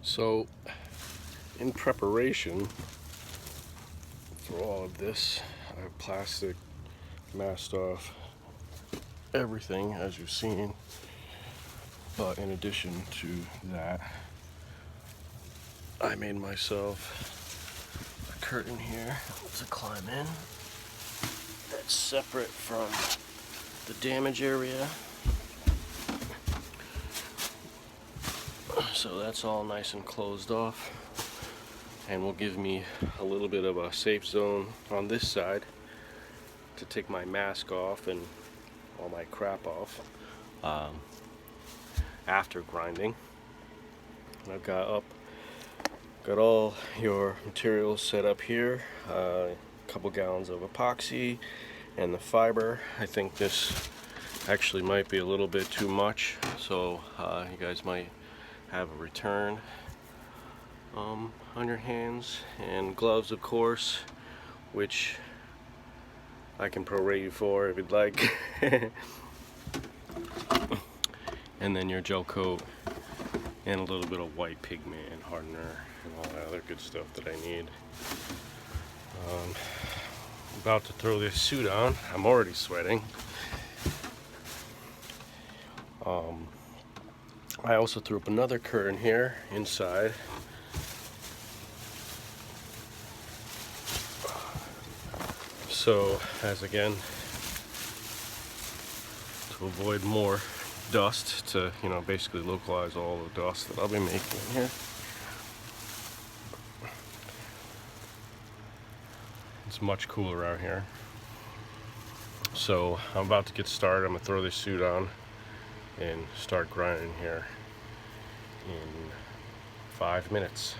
So, in preparation for all of this, I have plastic masked off everything as you've seen. But in addition to that, I made myself a curtain here to climb in that's separate from the damage area. So that's all nice and closed off, and will give me a little bit of a safe zone on this side to take my mask off and all my crap off after grinding. And I've got all your materials set up here, a couple gallons of epoxy and the fiber. I think this actually might be a little bit too much, so you guys might have a return on your hands, and gloves of course, which I can prorate you for if you'd like. And then your gel coat and a little bit of white pigment hardener and all that other good stuff that I need. I'm about to throw this suit on. I'm already sweating. I also threw up another curtain here inside. So, as again, to avoid more dust, to basically localize all the dust that I'll be making in here. It's much cooler out here. So I'm about to get started. I'm gonna throw this suit on and start grinding here in 5 minutes.